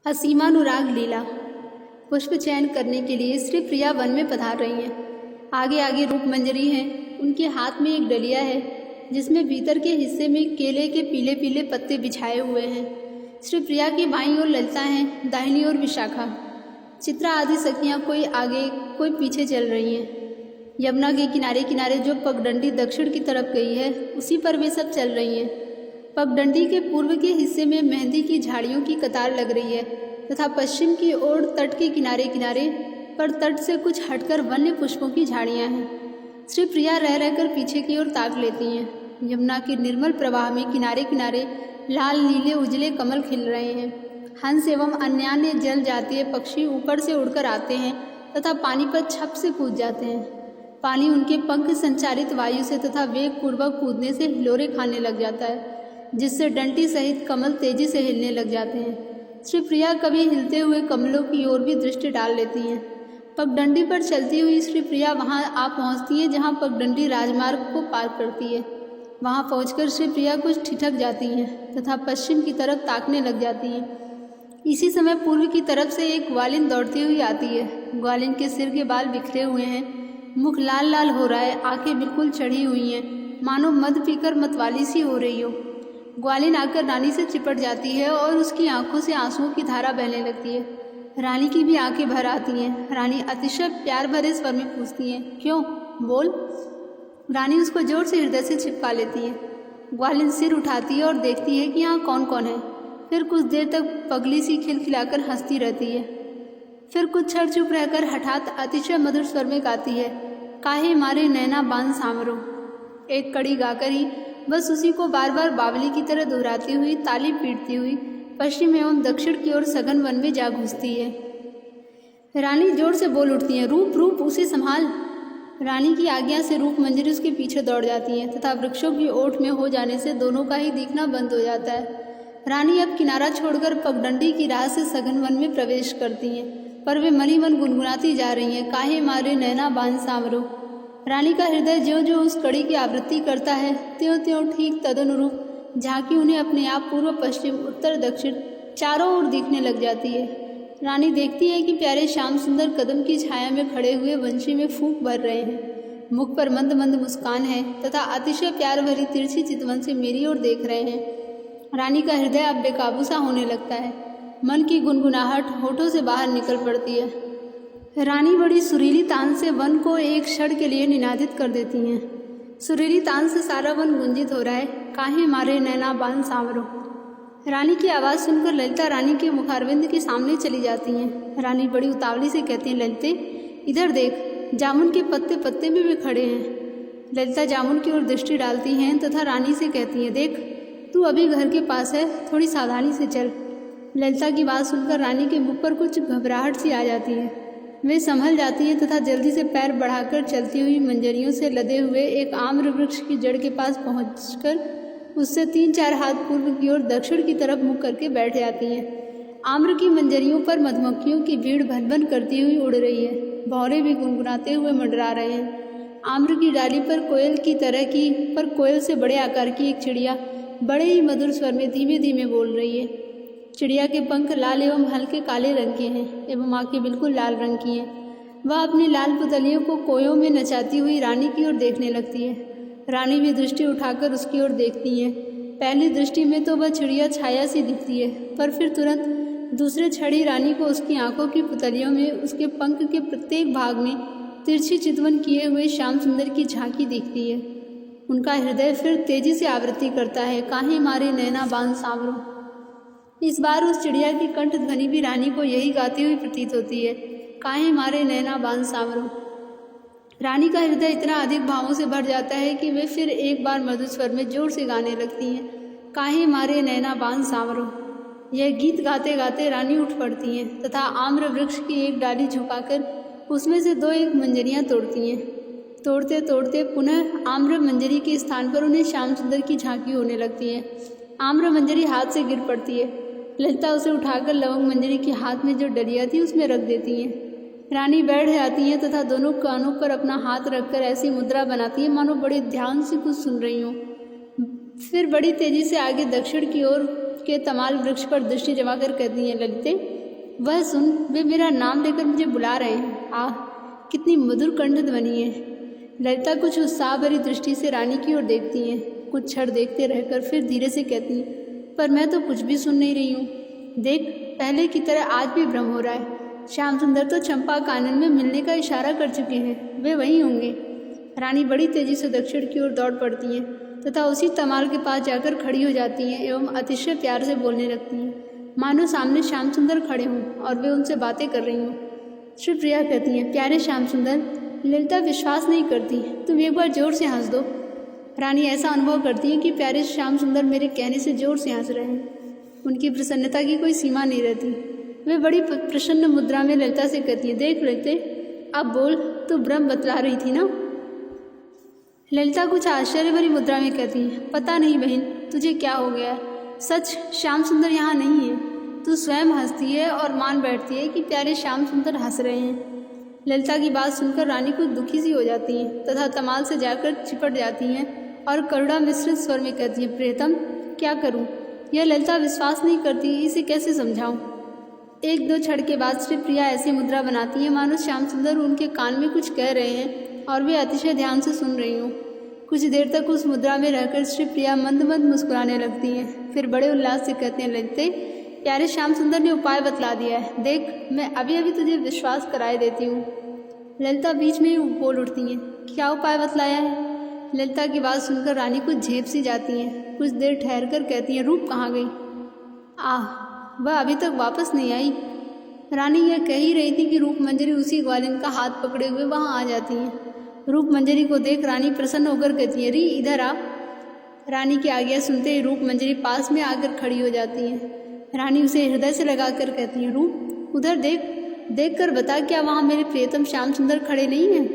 असीमानुराग लीला। पुष्प चयन करने के लिए श्री प्रिया वन में पधार रही हैं। आगे आगे रूप मंजरी हैं। उनके हाथ में एक डलिया है जिसमें भीतर के हिस्से में केले के पीले पीले पत्ते बिछाए हुए हैं। श्री प्रिया की बाईं ओर ललिता हैं, दाहिनी ओर विशाखा। चित्रा आदि सखियां कोई आगे कोई पीछे चल रही हैं। यमुना के किनारे किनारे जो पगडंडी दक्षिण की तरफ गई है उसी पर वे सब चल रही हैं। पगडंडी के पूर्व के हिस्से में मेहंदी की झाड़ियों की कतार लग रही है तथा पश्चिम की ओर तट के किनारे किनारे पर तट से कुछ हटकर वन्य पुष्पों की झाड़ियां हैं। श्री प्रिया रह रहकर पीछे की ओर ताक लेती हैं। यमुना के निर्मल प्रवाह में किनारे किनारे लाल नीले उजले कमल खिल रहे हैं। हंस एवं अन्य जल जातीय पक्षी ऊपर से उड़कर आते हैं तथा पानी पर छप से कूद जाते हैं। पानी उनके पंख संचारित वायु से तथा वेग पूर्वक कूदने से हिलोरे खाने लग जाता है, जिससे डंटी सहित कमल तेजी से हिलने लग जाते हैं। श्री प्रिया कभी हिलते हुए कमलों की ओर भी दृष्टि डाल लेती हैं। पगडंडी पर चलती हुई श्री प्रिया वहां आ पहुंचती है जहां पगडंडी राजमार्ग को पार करती है। वहां पहुंचकर श्री प्रिया कुछ ठिठक जाती हैं तथा पश्चिम की तरफ ताकने लग जाती हैं। इसी समय पूर्व की तरफ से एक ग्वालिन दौड़ती हुई आती है। ग्वालिन के सिर के बाल बिखरे हुए हैं, मुख लाल लाल हो रहा है, आंखें बिल्कुल चढ़ी हुई हैं, मानो मद पीकर मतवाली सी हो रही हो। ग्वालिन आकर रानी से चिपट जाती है और उसकी आंखों से आंसुओं की धारा बहने लगती है। रानी की भी आंखें भर आती हैं। रानी अतिशय प्यार भरे स्वर में पूछती हैं, क्यों, बोल। रानी उसको जोर से हृदय से चिपका लेती है। ग्वालिन सिर उठाती है और देखती है कि यहाँ कौन कौन है। फिर कुछ देर तक पगली सी खिलखिलाकर हंसती रहती है। फिर कुछ क्षण चुप रहकर हठात अतिशय मधुर स्वर में गाती है, काहे मारे नैना बान सामरो। एक कड़ी गाकर ही बस उसी को बार बार बावली की तरह दोहराती हुई ताली पीटती हुई पश्चिम एवं दक्षिण की ओर सघन वन में जा घुसती है। रानी जोर से बोल उठती है, रूप रूप उसे संभाल। रानी की आज्ञा से रूप मंजरी उसके पीछे दौड़ जाती है तथा वृक्षों की ओट में हो जाने से दोनों का ही दिखना बंद हो जाता है। रानी अब किनारा छोड़कर पगडंडी की राह से सघन वन में प्रवेश करती हैं, पर वे मनी मन गुनगुनाती जा रही हैं, काहे मारे नैना बान सामरो। रानी का हृदय ज्यों ज्यों उस कड़ी की आवृत्ति करता है त्यों त्यों ठीक तदनुरूप झांकी उन्हें अपने आप पूर्व पश्चिम उत्तर दक्षिण चारों ओर दिखने लग जाती है। रानी देखती है कि प्यारे श्याम सुंदर कदम की छाया में खड़े हुए वंशी में फूंक भर रहे हैं। मुख पर मंद मंद मुस्कान है तथा अतिशय प्यार भरी तिरछी चितवन से मेरी ओर देख रहे हैं। रानी का हृदय अब बेकाबू सा होने लगता है। मन की गुनगुनाहट होठों से बाहर निकल पड़ती है। रानी बड़ी सुरीली तान से वन को एक क्षण के लिए निनादित कर देती हैं। सुरीली तान से सारा वन गुंजित हो रहा है, काहे मारे नैना बान सामरो। रानी की आवाज़ सुनकर ललिता रानी के मुखारविंद के सामने चली जाती हैं। रानी बड़ी उतावली से कहती हैं, ललिते इधर देख, जामुन के पत्ते पत्ते में वे खड़े हैं। ललिता जामुन की ओर दृष्टि डालती हैं तथा रानी से कहती हैं, देख तू अभी घर के पास है, थोड़ी सावधानी से चल। ललिता की बात सुनकर रानी के मुख पर कुछ घबराहट सी आ जाती है। वे संभल जाती है तथा जल्दी से पैर बढ़ाकर चलती हुई मंजरियों से लदे हुए एक आम्र वृक्ष की जड़ के पास पहुंचकर उससे 3-4 हाथ पूर्व की ओर दक्षिण की तरफ मुख करके बैठ जाती हैं। आम्र की मंजरियों पर मधुमक्खियों की भीड़ भन भन करती हुई उड़ रही है। भौरे भी गुनगुनाते हुए मंडरा रहे हैं। आम्र की डाली पर कोयल की तरह की पर कोयल से बड़े आकार की एक चिड़िया बड़े ही मधुर स्वर में धीमे धीमे बोल रही है। चिड़िया के पंख लाल एवं हल्के काले रंग के हैं एवं आंखें बिल्कुल लाल रंग की हैं। वह अपनी लाल पुतलियों को कोयों में नचाती हुई रानी की ओर देखने लगती है। रानी भी दृष्टि उठाकर उसकी ओर देखती है। पहली दृष्टि में तो वह चिड़िया छाया सी दिखती है, पर फिर तुरंत दूसरे क्षण ही रानी को उसकी आंखों की पुतलियों में उसके पंख के प्रत्येक भाग में तिरछी चितवन किए हुए श्याम सुंदर की झांकी दिखती है। उनका हृदय फिर तेजी से आवृत्ति करता है, काहे मारे नैना बान सावरो। इस बार उस चिड़िया की कंठ ध्वनि भी रानी को यही गाती हुई प्रतीत होती है, काहे मारे नैना बान सावरो। रानी का हृदय इतना अधिक भावों से भर जाता है कि वे फिर एक बार मधुर स्वर में जोर से गाने लगती हैं, काहे मारे नैना बान सावरो। यह गीत गाते गाते रानी उठ पड़ती हैं तथा आम्र वृक्ष की एक डाली झुकाकर उसमें से 2-1 मंजरियाँ तोड़ती हैं। तोड़ते तोड़ते पुनः आम्र मंजरी के स्थान पर उन्हें श्याम सुंदर की झांकी होने लगती है। आम्र मंजरी हाथ से गिर पड़ती है। ललिता उसे उठाकर लवंग मंजरी के हाथ में जो डलिया थी उसमें रख देती हैं। रानी बैठ जाती हैं तथा दोनों कानों पर अपना हाथ रखकर ऐसी मुद्रा बनाती है मानो बड़े ध्यान से कुछ सुन रही हों। फिर बड़ी तेजी से आगे दक्षिण की ओर के तमाल वृक्ष पर दृष्टि जमाकर कहती हैं, ललिते वह सुन, वे मेरा नाम लेकर मुझे बुला रहे हैं। आह, कितनी मधुर कंठ ध्वनि है। ललिता कुछ उत्साह भरी दृष्टि से रानी की ओर देखती हैं, कुछ क्षण देखते रहकर फिर धीरे से कहती हैं, पर मैं तो कुछ भी सुन नहीं रही हूँ। देख, पहले की तरह आज भी भ्रम हो रहा है। श्याम सुंदर तो चंपा कानन में मिलने का इशारा कर चुके हैं, वे वहीं होंगे। रानी बड़ी तेजी से दक्षिण की ओर दौड़ पड़ती हैं तथा उसी तमाल के पास जाकर खड़ी हो जाती हैं एवं अतिशय प्यार से बोलने लगती हैं, मानो सामने श्याम सुंदर खड़े हों और वे उनसे बातें कर रही हों। श्री प्रिया कहती हैं, प्यारे श्याम सुंदर, ललिता विश्वास नहीं करती, तुम एक बार जोर से हंस दो। रानी ऐसा अनुभव करती है कि प्यारे श्याम सुंदर मेरे कहने से जोर से हंस रहे हैं। उनकी प्रसन्नता की कोई सीमा नहीं रहती। वे बड़ी प्रसन्न मुद्रा में ललिता से कहती हैं, देख ललिते, अब बोल, तू भ्रम बतला रही थी ना। ललिता कुछ आश्चर्य भरी मुद्रा में कहती है, पता नहीं बहन, तुझे क्या हो गया है। सच, श्याम सुंदर यहाँ नहीं है। तू स्वयं हंसती है और मान बैठती है कि प्यारे श्याम सुंदर हंस रहे हैं। ललिता की बात सुनकर रानी कुछ दुखी सी हो जाती हैं तथा तमाल से जाकर चिपट जाती हैं और करुणा मिश्रित स्वर में कहती है, प्रियतम, क्या करूं? यह ललिता विश्वास नहीं करती, इसे कैसे समझाऊं? एक दो क्षण के बाद श्री प्रिया ऐसी मुद्रा बनाती है मानो श्याम सुंदर उनके कान में कुछ कह रहे हैं और वे अतिशय ध्यान से सुन रही हूँ। कुछ देर तक उस मुद्रा में रहकर श्री प्रिया मंद मंद मुस्कुराने लगती हैं, फिर बड़े उल्लास से कहते हैं, ललिते, प्यारे श्याम सुंदर ने उपाय बतला दिया है। देख, मैं अभी अभी तुझे विश्वास कराए देती हूँ। ललिता बीच में ही बोल उठती हैं, क्या उपाय बतलाया है? ललिता की बात सुनकर रानी कुछ झेप सी जाती हैं। कुछ देर ठहर कर कहती हैं, रूप कहाँ गई? आह, वह अभी तक वापस नहीं आई। रानी यह कह ही रही थी कि रूप मंजरी उसी ग्वालिन का हाथ पकड़े हुए वहाँ आ जाती हैं। रूप मंजरी को देख रानी प्रसन्न होकर कहती है, री, इधर आ। रानी की आज्ञा सुनते ही रूप मंजरी पास में आकर खड़ी हो जाती है। रानी उसे हृदय से लगाकर कहती है, रूप, उधर देख, देख कर बता, क्या वहाँ मेरे प्रियतम श्याम सुंदर खड़े नहीं हैं?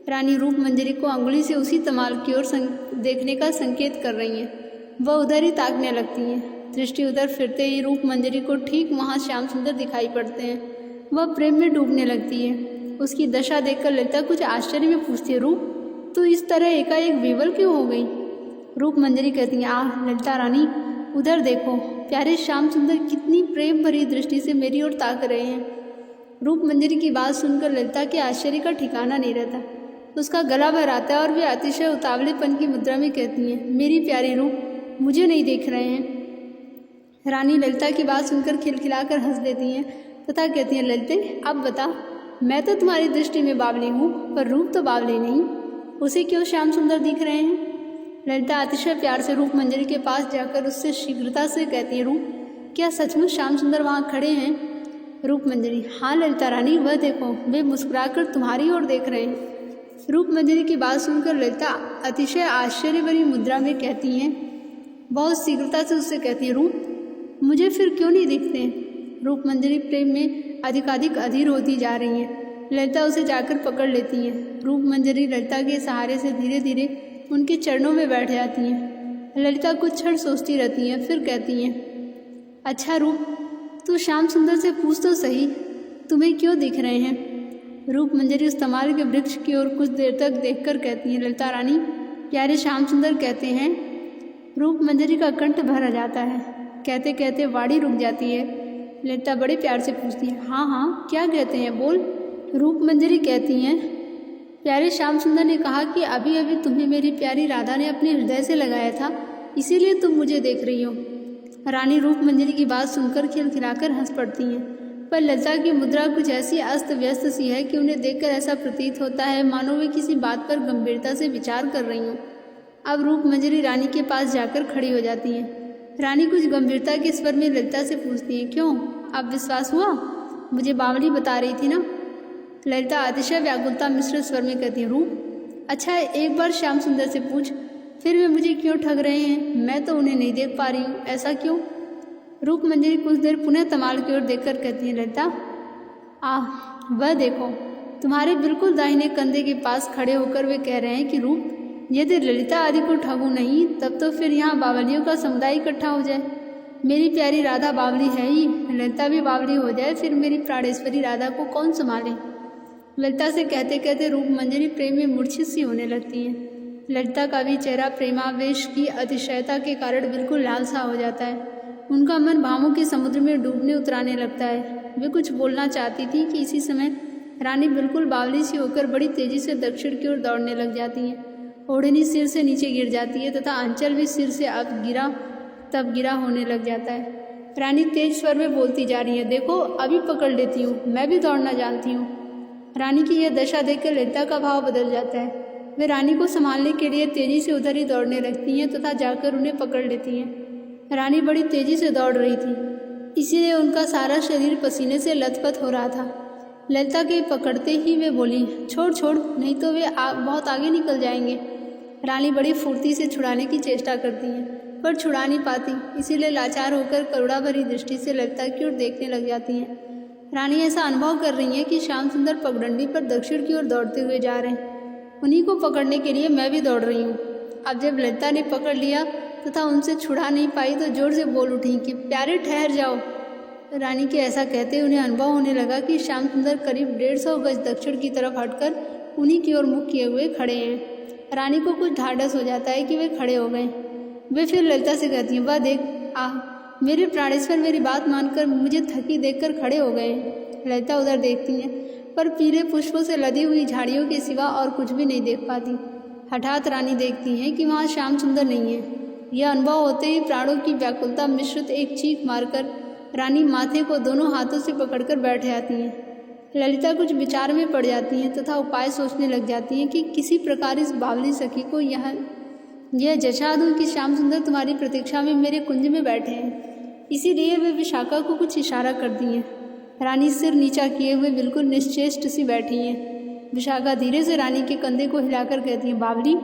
रानी रूप मंजरी को अंगुली से उसी तमाल की ओर देखने का संकेत कर रही हैं। वह उधर ही ताकने लगती हैं। दृष्टि उधर फिरते ही रूप मंजरी को ठीक वहाँ श्याम सुंदर दिखाई पड़ते हैं। वह प्रेम में डूबने लगती है। उसकी दशा देखकर ललिता कुछ आश्चर्य में पूछती है, रूप, तू इस तरह एकाएक विवल क्यों हो गई? रूप मंजरी कहती है, आह ललिता रानी, उधर देखो, प्यारे श्याम सुंदर कितनी प्रेम भरी दृष्टि से मेरी ओर ताक रहे हैं। रूप मंजरी की बात सुनकर ललिता के आश्चर्य का ठिकाना नहीं रहता। उसका गला भर आता है और वे अतिशय उतावलेपन की मुद्रा में कहती हैं, मेरी प्यारी रूप, मुझे नहीं देख रहे हैं? रानी ललिता की बात सुनकर खिलखिलाकर हंस देती हैं तथा कहती हैं, ललिते, अब बता, मैं तो तुम्हारी दृष्टि में बावली हूँ, पर रूप तो बावली नहीं, उसे क्यों श्याम सुंदर दिख रहे हैं? ललिता अतिशय प्यार से रूप मंजरी के पास जाकर उससे शीघ्रता से कहती है, रूप, क्या सचमुच श्याम सुंदर वहाँ खड़े हैं? रूप मंजरी, हाँ ललिता रानी, वह देखो, वे मुस्कुराकर तुम्हारी ओर देख रहे हैं। रूप मंजरी की बात सुनकर ललिता अतिशय आश्चर्य भरी मुद्रा में कहती हैं, बहुत शीघ्रता से उससे कहती है, रूप, मुझे फिर क्यों नहीं दिखते? रूप मंजरी प्रेम में अधिकाधिक अधीर होती जा रही हैं। ललिता उसे जाकर पकड़ लेती हैं। रूप मंजरी ललिता के सहारे से धीरे धीरे उनके चरणों में बैठ जाती हैं। ललिता कुछ क्षण सोचती रहती हैं, फिर कहती हैं, अच्छा रूप, तू श्याम सुंदर से पूछ तो सही, तुम्हें क्यों दिख रहे हैं? रूप मंजरी उस तमाल के वृक्ष की ओर कुछ देर तक देखकर कहती हैं, ललिता रानी, प्यारे श्याम सुंदर कहते हैं। रूप मंजरी का कंठ भर आ जाता है। कहते कहते वाणी रुक जाती है। ललिता बड़े प्यार से पूछती है, हाँ हाँ, क्या कहते हैं, बोल। रूप मंजरी कहती हैं, प्यारे श्याम सुंदर ने कहा कि अभी अभी तुम्हें मेरी प्यारी राधा ने अपने हृदय से लगाया था, इसीलिए तुम मुझे देख रही हो। रानी रूप मंजरी की बात सुनकर खिलखिलाकर हंस पड़ती हैं, पर ललिता की मुद्रा कुछ ऐसी अस्त व्यस्त सी है कि उन्हें देखकर ऐसा प्रतीत होता है मानो वे किसी बात पर गंभीरता से विचार कर रही हों। अब रूप मंजरी रानी के पास जाकर खड़ी हो जाती हैं। रानी कुछ गंभीरता के स्वर में ललिता से पूछती हैं, क्यों, अब विश्वास हुआ? मुझे बावली बता रही थी ना? ललिता अतिशय व्याकुलता मिश्रित स्वर में कहती है, रूप, अच्छा एक बार श्याम सुंदर से पूछ, फिर वे मुझे क्यों ठग रहे हैं? मैं तो उन्हें नहीं देख पा रही हूँ, ऐसा क्यों? रूप मंजरी कुछ देर पुनः तमाल की ओर देखकर कहती है, ललिता, वह देखो, तुम्हारे बिल्कुल दाहिने कंधे के पास खड़े होकर वे कह रहे हैं कि रूप, यदि ललिता आदि को ठगूं नहीं, तब तो फिर यहाँ बावलियों का समुदाय इकट्ठा हो जाए। मेरी प्यारी राधा बावली है ही, ललिता भी बावली हो जाए, फिर मेरी प्राणेश्वरी राधा को कौन संभाले? ललिता से कहते कहते रूप मंजरी प्रेम में मूर्छित सी होने लगती हैं। ललिता का भी चेहरा प्रेमावेश की अतिशयता के कारण बिल्कुल लाल सा हो जाता है। उनका मन भावों के समुद्र में डूबने उतराने लगता है। वे कुछ बोलना चाहती थी कि इसी समय रानी बिल्कुल बावली सी होकर बड़ी तेजी से दक्षिण की ओर दौड़ने लग जाती है। ओढ़नी सिर से नीचे गिर जाती है तथा अंचल भी सिर से अब गिरा तब गिरा होने लग जाता है। रानी तेज स्वर में बोलती जा रही है, देखो अभी पकड़ लेती हूँ, मैं भी दौड़ना जानती हूँ। रानी की यह दशा देखकर ललिता का भाव बदल जाता है। वे रानी को संभालने के लिए तेजी से उधर ही दौड़ने लगती हैं तथा जाकर उन्हें पकड़ लेती हैं। रानी बड़ी तेजी से दौड़ रही थी, इसीलिए उनका सारा शरीर पसीने से लथपथ हो रहा था। ललिता के पकड़ते ही वे बोली, छोड़ छोड़, नहीं तो वे बहुत आगे निकल जाएंगे। रानी बड़ी फुर्ती से छुड़ाने की चेष्टा करती हैं पर छुड़ा नहीं पाती, इसीलिए लाचार होकर करुणा भरी दृष्टि से ललिता की ओर देखने लग जाती हैं। रानी ऐसा अनुभव कर रही है कि श्याम सुंदर पगडंडी पर दक्षिण की ओर दौड़ते हुए जा रहे हैं। उन्हीं को पकड़ने के लिए मैं भी दौड़ रही हूँ। अब जब ललिता ने पकड़ लिया तथा उनसे छुड़ा नहीं पाई तो जोर से बोल उठी कि प्यारे ठहर जाओ। रानी के ऐसा कहते उन्हें अनुभव होने लगा कि श्याम सुंदर करीब 150 गज दक्षिण की तरफ हटकर उन्हीं की ओर मुख किए हुए खड़े हैं। रानी को कुछ ढाढ़स हो जाता है कि वे खड़े हो गए। वे फिर ललिता से कहती हैं, वह देख, मेरे प्राणेश्वर मेरी बात मानकर मुझे थकी देखकर खड़े हो गए हैं। ललिता उधर देखती हैं पर पीले पुष्पों से लदी हुई झाड़ियों के सिवा और कुछ भी नहीं देख पाती। हठात रानी देखती हैं कि वहाँ श्याम सुंदर नहीं है। यह अनुभव होते ही प्राणों की व्याकुलता मिश्रित एक चीख मारकर रानी माथे को दोनों हाथों से पकड़कर बैठ जाती हैं। ललिता कुछ विचार में पड़ जाती हैं तथा उपाय सोचने लग जाती हैं कि किसी प्रकार इस बावली सखी को यह जचा दूँ कि श्याम सुंदर तुम्हारी प्रतीक्षा में मेरे कुंज में बैठे हैं। इसीलिए वे विशाखा को कुछ इशारा कर दी हैं। रानी सिर नीचा किए हुए बिल्कुल निश्चेष्ट सी बैठी हैं। विशाखा धीरे से रानी के कंधे को हिलाकर कहती है, बावली,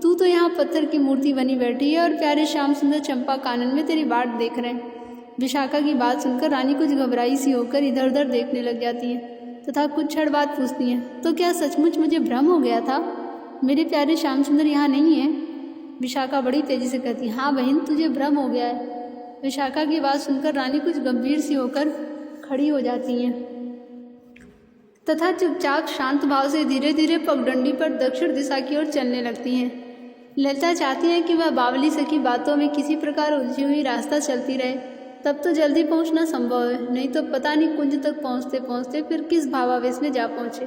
तू तो यहाँ पत्थर की मूर्ति बनी बैठी है और प्यारे श्याम सुंदर चंपा कानन में तेरी बाट देख रहे हैं। विशाखा की बात सुनकर रानी कुछ घबराई सी होकर इधर उधर देखने लग जाती है तथा कुछ क्षण बाद पूछती हैं, तो क्या सचमुच मुझे भ्रम हो गया था? मेरे प्यारे श्याम सुंदर यहाँ नहीं है? विशाखा बड़ी तेजी से कहती है, हाँ बहन, तुझे भ्रम हो गया है। विशाखा की बात सुनकर रानी कुछ गंभीर सी होकर खड़ी हो जाती हैं तथा चुपचाप शांत भाव से धीरे धीरे पगडंडी पर दक्षिण दिशा की ओर चलने लगती हैं। ललिता चाहती है कि वह बावली सखी बातों में किसी प्रकार उलझी हुई रास्ता चलती रहे, तब तो जल्दी पहुंचना संभव है, नहीं तो पता नहीं कुंज तक पहुंचते पहुंचते फिर किस भावावेश में जा पहुंचे,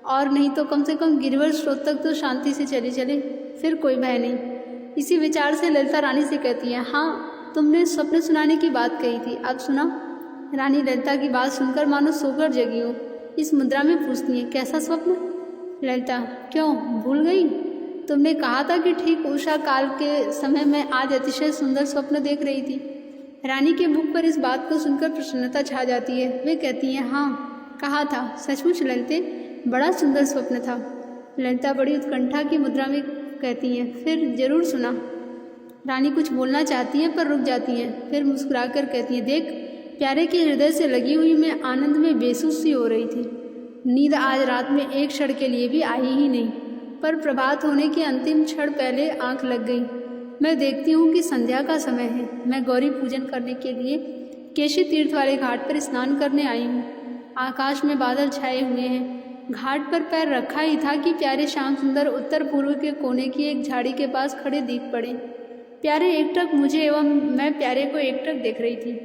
और नहीं तो कम से कम गिरिवर स्रोत तक तो शांति से चले चले, फिर कोई भय नहीं। इसी विचार से ललिता रानी से कहती है, हाँ तुमने स्वप्न सुनाने की बात कही थी, अब सुना। रानी ललिता की बात सुनकर मानो सोकर जगी हो इस मुद्रा में पूछती है, कैसा स्वप्न? ललिता, क्यों भूल गई? तुमने कहा था कि ठीक उषा काल के समय मैं आज अतिशय सुंदर स्वप्न देख रही थी। रानी के मुख पर इस बात को सुनकर प्रसन्नता छा जाती है। वे कहती हैं, हाँ कहा था, सचमुच ललिते, बड़ा सुंदर स्वप्न था। ललिता बड़ी उत्कंठा की मुद्रा में कहती हैं, फिर जरूर सुना। रानी कुछ बोलना चाहती है पर रुक जाती हैं, फिर मुस्कुराकर कहती हैं, देख, प्यारे के हृदय से लगी हुई मैं आनंद में बेसुध सी हो रही थी। नींद आज रात में एक क्षण के लिए भी आई ही नहीं, पर प्रभात होने के अंतिम क्षण पहले आंख लग गई। मैं देखती हूँ कि संध्या का समय है। मैं गौरी पूजन करने के लिए केशी तीर्थ वाले घाट पर स्नान करने आई हूँ। आकाश में बादल छाए हुए हैं। घाट पर पैर रखा ही था कि प्यारे श्याम सुंदर उत्तर पूर्व के कोने की एक झाड़ी के पास खड़े दिख पड़े। प्यारे एकटक मुझे एवं मैं प्यारे को एकटक देख रही थी।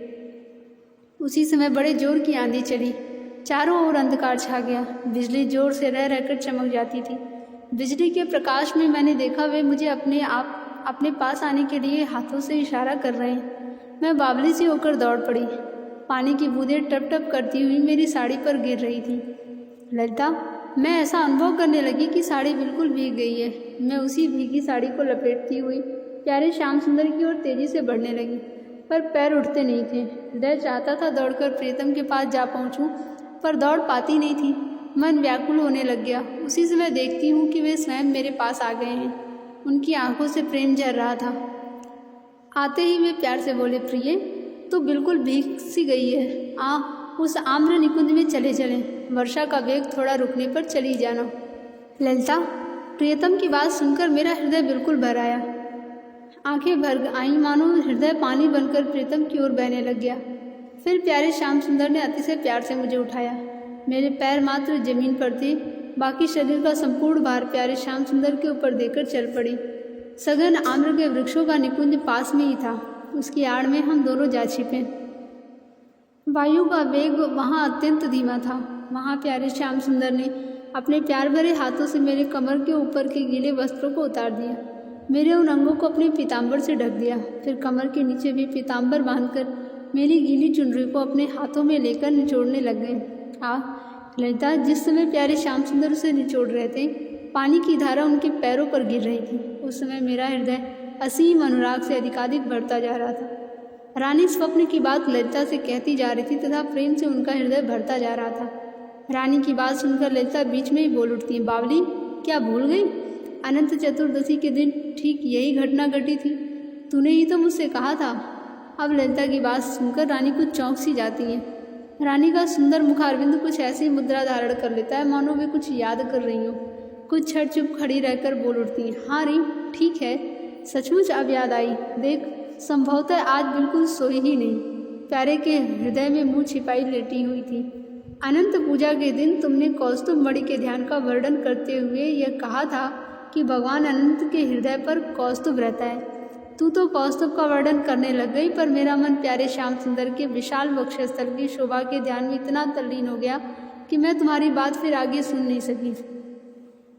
उसी समय बड़े जोर की आंधी चली, चारों ओर अंधकार छा गया। बिजली जोर से रह रहकर चमक जाती थी। बिजली के प्रकाश में मैंने देखा वे मुझे अपने पास आने के लिए हाथों से इशारा कर रहे हैं। मैं बावली सी होकर दौड़ पड़ी। पानी की बूंदें टप टप करती हुई मेरी साड़ी पर गिर रही थी। ललिता, मैं ऐसा अनुभव करने लगी कि साड़ी बिल्कुल भीग गई है। मैं उसी भीगी साड़ी को लपेटती हुई प्यारे श्याम सुंदर की ओर तेजी से बढ़ने लगी, पर पैर उठते नहीं थे। हृदय चाहता था दौड़कर प्रीतम के पास जा पहुंचूं, पर दौड़ पाती नहीं थी। मन व्याकुल होने लग गया। उसी समय देखती हूँ कि वे स्वयं मेरे पास आ गए हैं। उनकी आंखों से प्रेम झर रहा था। आते ही वे प्यार से बोले, प्रिय, तो बिल्कुल भीग सी गई है। उस आम्र निकुंज में चले चलें। वर्षा का वेग थोड़ा रुकने पर चली जाना। ललिता, प्रियतम की बात सुनकर मेरा हृदय बिल्कुल भर आया। आंखें भर आईं, मानो हृदय पानी बनकर प्रीतम की ओर बहने लग गया। फिर प्यारे श्याम सुंदर ने अतिशय प्यार से मुझे उठाया। मेरे पैर मात्र जमीन पर थे, बाकी शरीर का संपूर्ण भार प्यारे श्याम सुंदर के ऊपर देकर चल पड़ी। सघन आम्र के वृक्षों का निकुंज पास में ही था। उसकी आड़ में हम दोनों जा छिपे। वायु का वेग वहाँ अत्यंत धीमा था। वहाँ प्यारे श्याम सुंदर ने अपने प्यार भरे हाथों से मेरे कमर के ऊपर के गीले वस्त्रों को उतार दिया, मेरे उन अंगों को अपने पीताम्बर से ढक दिया, फिर कमर के नीचे भी पीताम्बर बांधकर मेरी गीली चुनरी को अपने हाथों में लेकर निचोड़ने लग गए। ललिता, जिस समय प्यारे श्याम सुंदर उसे निचोड़ रहे थे, पानी की धारा उनके पैरों पर गिर रही थी। उस समय मेरा हृदय असीम अनुराग से अधिकाधिक बढ़ता जा रहा था। रानी स्वप्न की बात ललिता से कहती जा रही थी तथा प्रेम से उनका हृदय भरता जा रहा था। रानी की बात सुनकर ललिता बीच में ही बोल उठती है, बावली, क्या भूल गई? अनंत चतुर्दशी के दिन ठीक यही घटना घटी थी। तूने ही तो मुझसे कहा था। अब ललिता की बात सुनकर रानी कुछ चौंक सी जाती है। रानी का सुंदर मुखारविंद कुछ ऐसी मुद्रा धारण कर लेता है मानो वे कुछ याद कर रही हो। कुछ क्षण चुप खड़ी रहकर बोल उठती है, हाँ री, ठीक है, सचमुच अब याद आई। देख, संभवतः आज बिल्कुल सोई ही नहीं, प्यारे के हृदय में मुंह छिपाई लेटी हुई थी। अनंत पूजा के दिन तुमने कौस्तुभ मणि के ध्यान का वर्णन करते हुए यह कहा था कि भगवान अनंत के हृदय पर कौस्तुभ रहता है। तू तो कौस्तुभ का वर्णन करने लग गई, पर मेरा मन प्यारे श्याम सुंदर के विशाल वक्षस्थल की शोभा के ध्यान में इतना तल्लीन हो गया कि मैं तुम्हारी बात फिर आगे सुन नहीं सकी।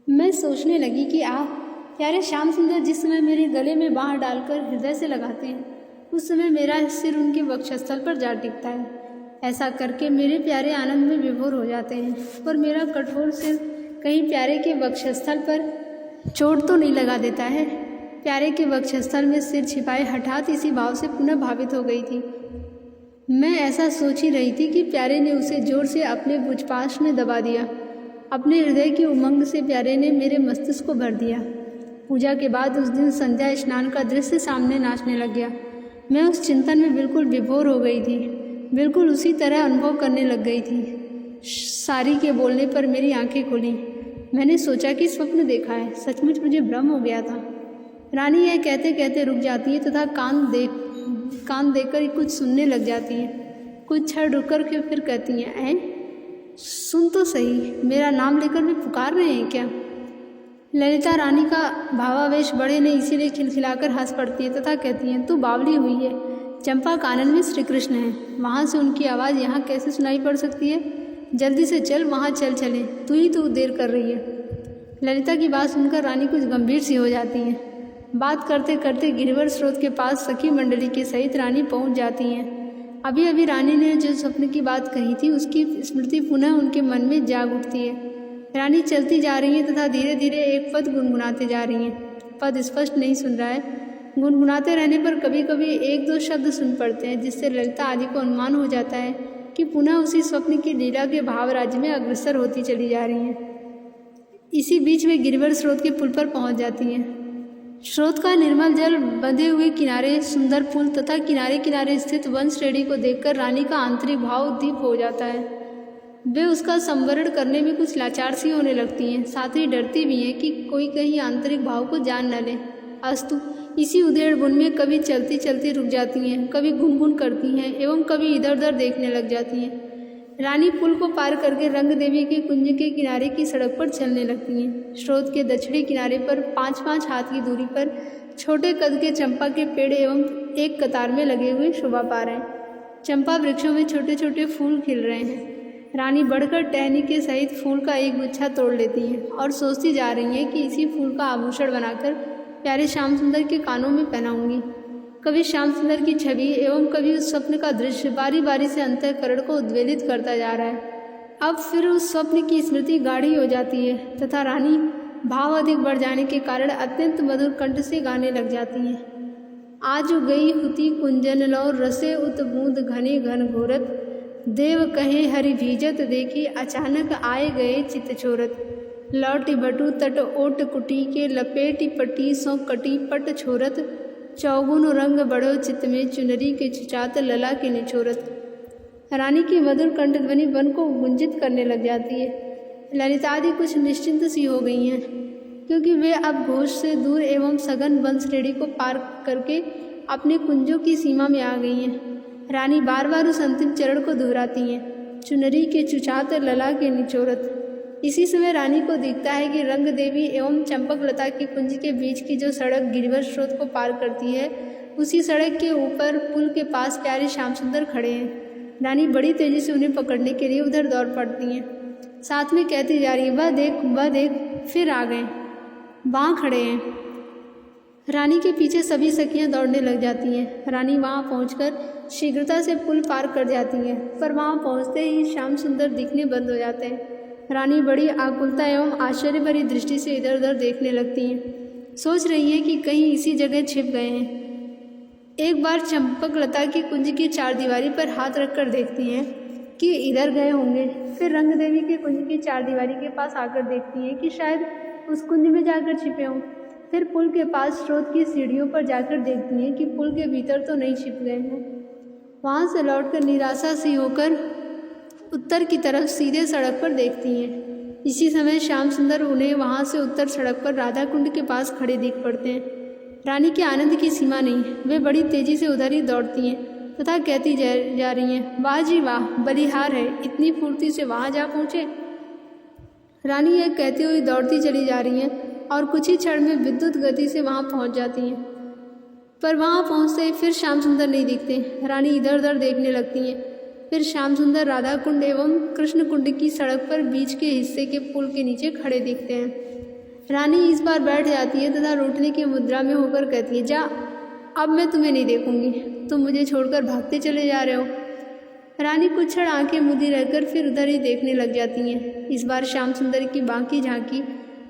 मैं सोचने लगी कि प्यारे श्याम सुंदर जिस समय मेरे गले में बाँह डालकर हृदय से लगाते हैं, उस समय मेरा सिर उनके वक्षस्थल पर जा टिकता है। ऐसा करके मेरे प्यारे आनंद में विभोर हो जाते हैं, पर मेरा कठोर सिर कहीं प्यारे के वक्षस्थल पर चोट तो नहीं लगा देता है। प्यारे के वक्षस्थल में सिर छिपाए हठात इसी भाव से पुनः भावित हो गई थी। मैं ऐसा सोच ही रही थी कि प्यारे ने उसे जोर से अपने भुजपाश में दबा दिया। अपने हृदय की उमंग से प्यारे ने मेरे मस्तिष्क को भर दिया। पूजा के बाद उस दिन संध्या स्नान का दृश्य सामने नाचने लग गया। मैं उस चिंतन में बिल्कुल विभोर हो गई थी, बिल्कुल उसी तरह अनुभव करने लग गई थी। सारी के बोलने पर मेरी आंखें खुली। मैंने सोचा कि स्वप्न देखा है, सचमुच मुझे भ्रम हो गया था। रानी यह कहते कहते रुक जाती है तथा कान देकर कुछ सुनने लग जाती है। कुछ क्षण रुककर के फिर कहती हैं, सुन तो सही, मेरा नाम लेकर भी पुकार रहे हैं क्या? ललिता रानी का भावावेश बढ़े नहीं, इसीलिए खिलखिलाकर हंस पड़ती है तथा कहती हैं, तू बावली हुई है, चंपा कानन में श्री कृष्ण है, वहाँ से उनकी आवाज़ यहाँ कैसे सुनाई पड़ सकती है? जल्दी से चल, वहाँ चले, तू ही तो देर कर रही है। ललिता की बात सुनकर रानी कुछ गंभीर सी हो जाती है। बात करते करते गिरिवर स्रोत के पास सखी मंडली के सहित रानी पहुँच जाती हैं। अभी अभी रानी ने जो स्वप्न की बात कही थी उसकी स्मृति पुनः उनके मन में जाग उठती है। रानी चलती जा रही है तथा धीरे धीरे एक पद गुनगुनाते जा रही हैं। पद स्पष्ट नहीं सुन रहा है। गुनगुनाते रहने पर कभी कभी एक दो शब्द सुन पड़ते हैं, जिससे ललिता आदि को अनुमान हो जाता है कि पुनः उसी स्वप्न की लीला के भाव राज्य में अग्रसर होती चली जा रही हैं। इसी बीच में गिरिवर स्रोत के पुल पर पहुंच जाती हैं। स्रोत का निर्मल जल, बंधे हुए किनारे, सुंदर पुल तथा किनारे किनारे स्थित वन श्रेणी को देखकर रानी का आंतरिक भाव उद्दीप हो जाता है। वे उसका संवरण करने में कुछ लाचार सी होने लगती हैं, साथ ही डरती भी हैं कि कोई कहीं आंतरिक भाव को जान न ले। अस्तु, इसी उधेड़ बुन में कभी चलती चलती रुक जाती हैं, कभी गुनगुन करती हैं एवं कभी इधर उधर देखने लग जाती हैं। रानी पुल को पार करके रंग देवी के कुंज के किनारे की सड़क पर चलने लगती हैं। स्रोत के दक्षिणी किनारे पर 5-5 हाथ की दूरी पर छोटे कद के चंपा के पेड़ एवं एक कतार में लगे हुए शोभा पा रहे हैं। चंपा वृक्षों में छोटे छोटे फूल खिल रहे हैं। रानी बढ़कर टहनी के सहित फूल का एक गुच्छा तोड़ लेती हैं और सोचती जा रही हैं कि इसी फूल का आभूषण बनाकर प्यारे श्याम सुंदर के कानों में पहनाऊंगी। कभी श्याम सुंदर की छवि एवं कभी उस स्वप्न का दृश्य बारी बारी से अंतःकरण को उद्वेलित करता जा रहा है। अब फिर उस स्वप्न की स्मृति गाढ़ी हो जाती है तथा रानी भाव अधिक बढ़ जाने के कारण अत्यंत मधुर कंठ से गाने लग जाती हैं। आज गई हुती कुंजन लो, रसे उत बूंद घने घन घोरत, देव कहे हरि भीजत, देखी अचानक आए गए चित छोरत, लौटी बटू तट ओट कुटी के, लपेटी पटी सो कटी पट छोरत, चौगुन रंग बड़ो चित में, चुनरी के चुचात लला के निचोरत। रानी की मधुर कंठध्वनि वन को गुंजित करने लग जाती है। ललिता आदि कुछ निश्चिंत सी हो गई हैं, क्योंकि वे अब घोष से दूर एवं सघन वन श्रेणी को पार करके अपने कुंजों की सीमा में आ गई हैं। रानी बार बार उस अंतिम चरण को दोहराती हैं, चुनरी के चुचात लला के निचोरत। इसी समय रानी को दिखता है कि रंग देवी एवं चंपक लता के कुंज के बीच की जो सड़क गिरिवर स्रोत को पार करती है, उसी सड़क के ऊपर पुल के पास प्यारे श्याम सुंदर खड़े हैं। रानी बड़ी तेजी से उन्हें पकड़ने के लिए उधर दौड़ पड़ती हैं, साथ में कहती जा रही है, वह देख फिर आ गए, वहाँ खड़े हैं। रानी के पीछे सभी सखियां दौड़ने लग जाती हैं। रानी वहाँ पहुंचकर शीघ्रता से पुल पार कर जाती हैं, पर वहाँ पहुँचते ही श्याम सुंदर दिखने बंद हो जाते हैं। रानी बड़ी आकुलता एवं आश्चर्य भरी दृष्टि से इधर उधर देखने लगती हैं, सोच रही हैं कि कहीं इसी जगह छिप गए हैं। एक बार चंपकलता की कुंज की चारदीवारी पर हाथ रखकर देखती हैं कि इधर गए होंगे। फिर रंग देवी के कुंज की चारदीवारी के पास आकर देखती हैं कि शायद उस कुंज में जाकर छिपे हों। फिर पुल के पास स्रोत की सीढ़ियों पर जाकर देखती हैं कि पुल के भीतर तो नहीं छिप गए हैं। वहाँ से लौटकर निराशा सी होकर उत्तर की तरफ सीधे सड़क पर देखती हैं। इसी समय श्याम सुंदर उन्हें वहाँ से उत्तर सड़क पर राधा कुंड के पास खड़े दिख पड़ते हैं। रानी के आनंद की सीमा नहीं, वे बड़ी तेजी से उधर ही दौड़ती हैं तथा कहती जा रही हैं, वाह जी वाह, बलिहार है, इतनी फुर्ती से वहाँ जा पहुँचे। रानी यह कहते हुए दौड़ती चली जा रही हैं और कुछ ही क्षण में विद्युत गति से वहाँ पहुँच जाती हैं, पर वहाँ पहुँचते ही फिर श्याम सुंदर नहीं दिखते। रानी इधर उधर देखने लगती हैं। फिर श्याम सुंदर राधा कुंड एवं कृष्ण कुंड की सड़क पर बीच के हिस्से के पुल के नीचे खड़े दिखते हैं। रानी इस बार बैठ जाती है तथा रूठने की मुद्रा में होकर कहती है, जा, अब मैं तुम्हें नहीं देखूंगी, तुम मुझे छोड़कर भागते चले जा रहे हो। रानी कुछ क्षण आंखें मूंदी रहकर फिर उधर ही देखने लग जाती हैं। इस बार श्याम सुंदर की बांकी झांकी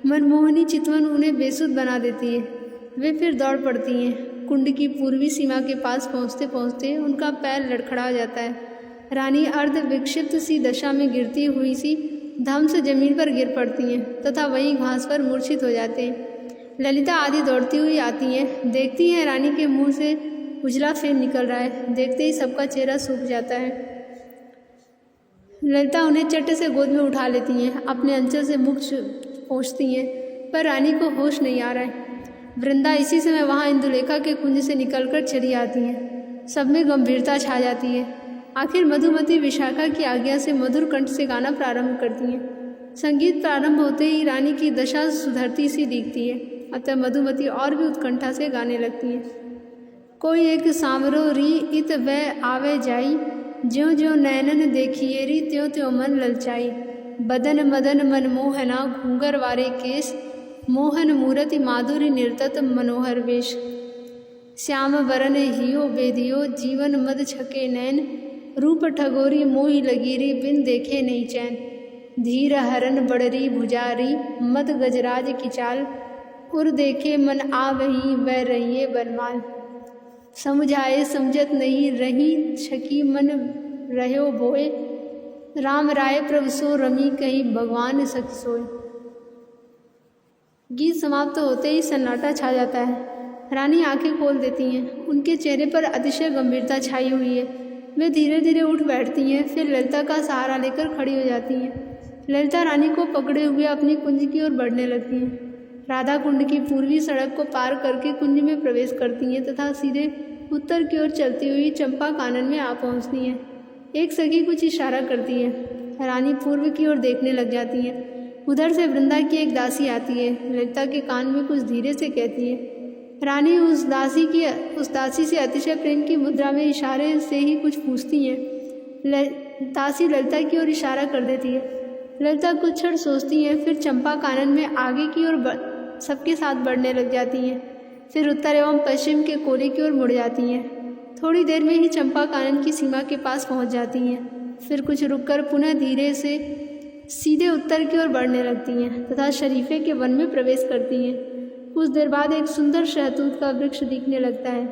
मनमोहनी चितवन उन्हें बेसुध बना देती है। वे फिर दौड़ पड़ती हैं। कुंड की पूर्वी सीमा के पास पहुँचते पहुँचते उनका पैर लड़खड़ा जाता है। रानी अर्ध विक्षिप्त सी दशा में गिरती हुई सी धम से जमीन पर गिर पड़ती हैं तथा वहीं घास पर मूर्छित हो जाते हैं। ललिता आदि दौड़ती हुई आती हैं, देखती हैं रानी के मुंह से उजला फेन निकल रहा है। देखते ही सबका चेहरा सूख जाता है। ललिता उन्हें चट से गोद में उठा लेती हैं, अपने अंचल से मुख पोंछती हैं, पर रानी को होश नहीं आ रहा है। वृंदा इसी समय वहाँ इंदुलेखा के कुंज से निकलकर चली आती हैं। सब में गंभीरता छा जाती है। आखिर मधुमती विशाखा की आज्ञा से मधुर कंठ से गाना प्रारंभ करती हैं। संगीत प्रारंभ होते ही रानी की दशा सुधरती सी दिखती है, अतः मधुमती और भी उत्कंठा से गाने लगती हैं। कोई एक सामरो री इत वह आवे जाई, ज्यों ज्यों नैनन देखिए री त्यों त्यों मन ललचाई। बदन मदन मनमोहना घूंगर वारे केश, मोहन मूरति माधुरी निर्तत मनोहर वेश। श्याम वरन हियो बेदियो जीवन मद छके नैन, रूप ठगोरी मोही लगीरी बिन देखे नहीं चैन। धीर हरन बड़री भुजारी मद गजराज की चाल, उर देखे मन आ वही वह रहिए बनमाल। समझाए समझत नहीं रही छकी मन रहो बोए, राम राय प्रभु सो रमी कहीं भगवान सख सोए। गीत समाप्त होते ही सन्नाटा छा जाता है। रानी आंखें खोल देती हैं। उनके चेहरे पर अतिशय गंभीरता छाई हुई है। वे धीरे धीरे उठ बैठती हैं, फिर ललिता का सहारा लेकर खड़ी हो जाती हैं। ललिता रानी को पकड़े हुए अपनी कुंज की ओर बढ़ने लगती हैं। राधा कुंड की पूर्वी सड़क को पार करके कुंज में प्रवेश करती हैं तथा सीधे उत्तर की ओर चलती हुई चंपा कानन में आ पहुंचती हैं। एक सखी कुछ इशारा करती है। रानी पूर्व की ओर देखने लग जाती हैं। उधर से वृंदा की एक दासी आती है। ललिता के कान में कुछ धीरे से कहती है। रानी उस दासी से अतिशय प्रेम की मुद्रा में इशारे से ही कुछ पूछती हैं। दासी ललिता की ओर इशारा कर देती है। ललिता कुछ क्षण सोचती हैं, फिर चंपा कानन में आगे की ओर सबके साथ बढ़ने लग जाती हैं। फिर उत्तर एवं पश्चिम के कोने की ओर मुड़ जाती हैं। थोड़ी देर में ही चंपा कानन की सीमा के पास पहुंच जाती हैं। फिर कुछ रुककर पुनः धीरे से सीधे उत्तर की ओर बढ़ने लगती हैं तथा शरीफे के वन में प्रवेश करती हैं। कुछ देर बाद एक सुंदर शहतूत का वृक्ष दिखने लगता है।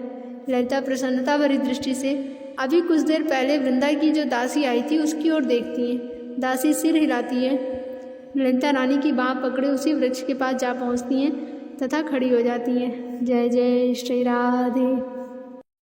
ललिता प्रसन्नता भरी दृष्टि से अभी कुछ देर पहले वृंदा की जो दासी आई थी उसकी ओर देखती है। दासी सिर हिलाती है। ललिता रानी की बाँह पकड़े उसी वृक्ष के पास जा पहुंचती हैं तथा खड़ी हो जाती हैं। जय जय श्री राधे।